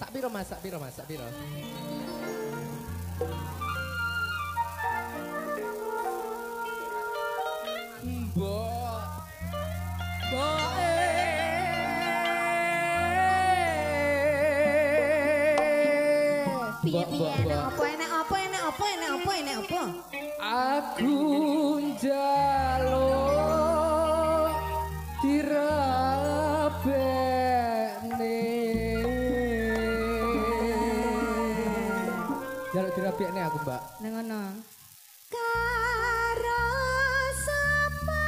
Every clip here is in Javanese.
Sak piro Mas, sak piro Mas, sak piro? Mbok. Mbok piye-piye enak apa enak apa enak apa enak apa enak apa? Aku njaluk dirabekne. Jaluk dirabekne aku, Mbak. Nang ngono. Karo sapa?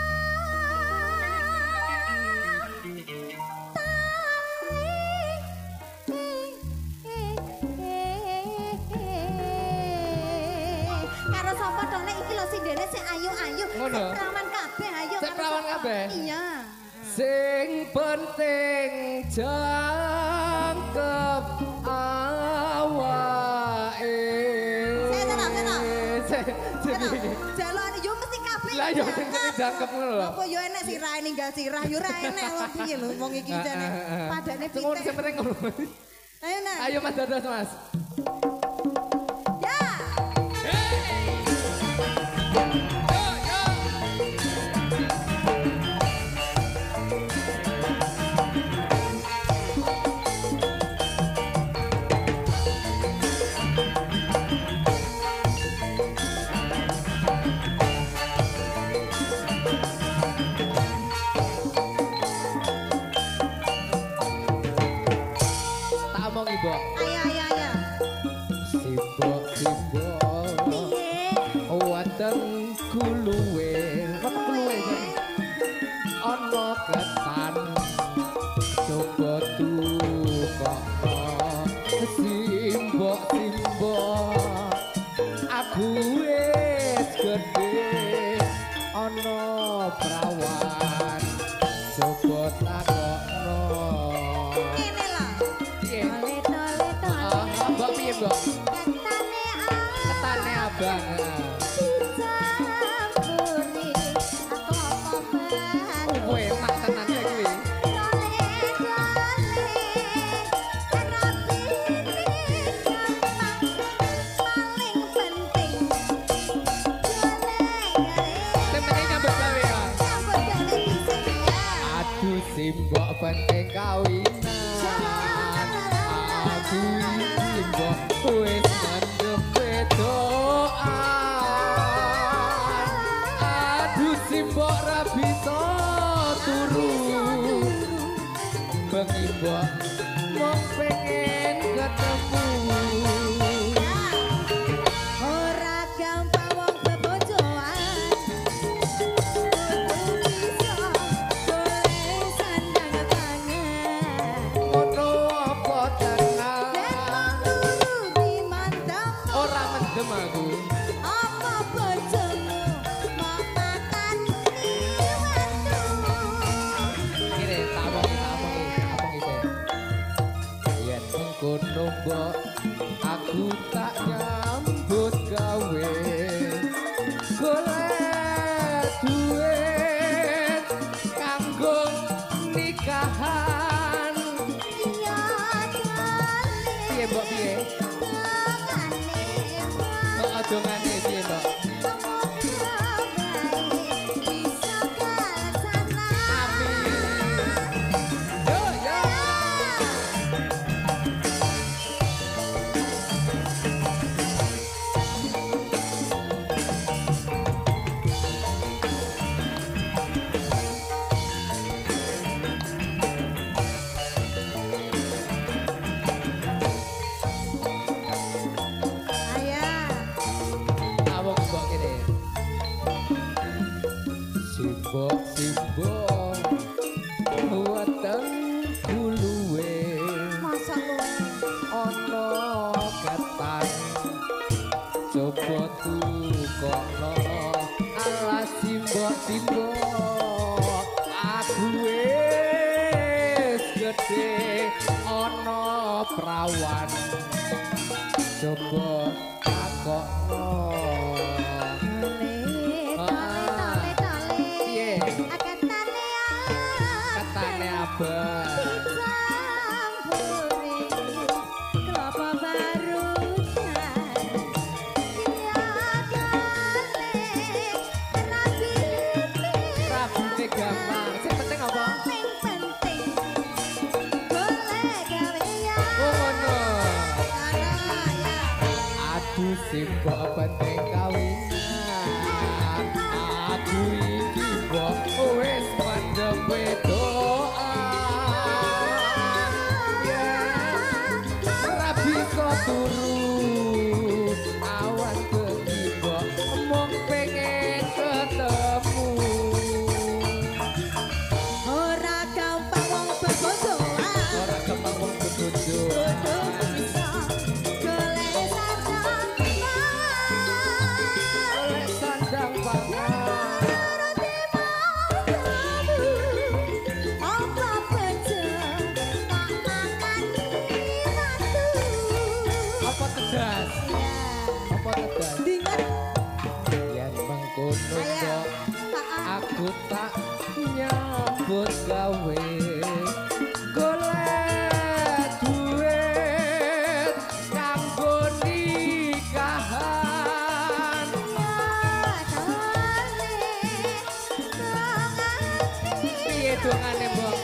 Karo sapa to nek iki lho sing dene sing ayu-ayu. Perawan kabeh ayo. Sik perawan kabeh? Iya. Sing penting jangkep awake. Jaluk yo mesti kabeh. Lah yo sing jangkep ngono lho. Apa yo enek sirah ninggal sirah yo ora enek lho piye lho wong iki jane. Padane piye. Sing penting ngono. Ayo nah. Ayo Mas dados Mas. Simbok penting kawinan aku simbok wis mendem bedoan aduh simbok ra bisa turu bengimbok mong pengen ketemu ora gampang wong bebojoan. Aku apa bojomu mau makan liwatku kene tamong iki yen mengkono mbok aku tak nyambut gawe golek duit kanggo nikahan iya piye mbok piye dongane piye mbok Perawan coba takokno katane abang Aku tak nyambut gawe golek duit kanggo nikahan piye dongane mbok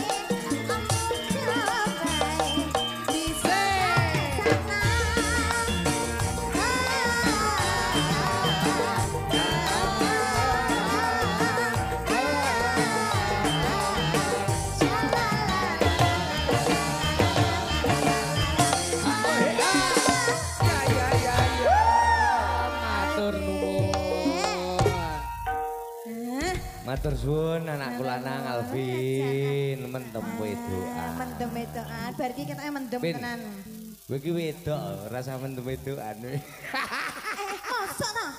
Matur suwun anakku lanang Alvin mendem wedokan. Mendem wedokan, bar iki ketake mendem tenan. Kowe iki wedok rasa mendem wedokan. Mosok ta?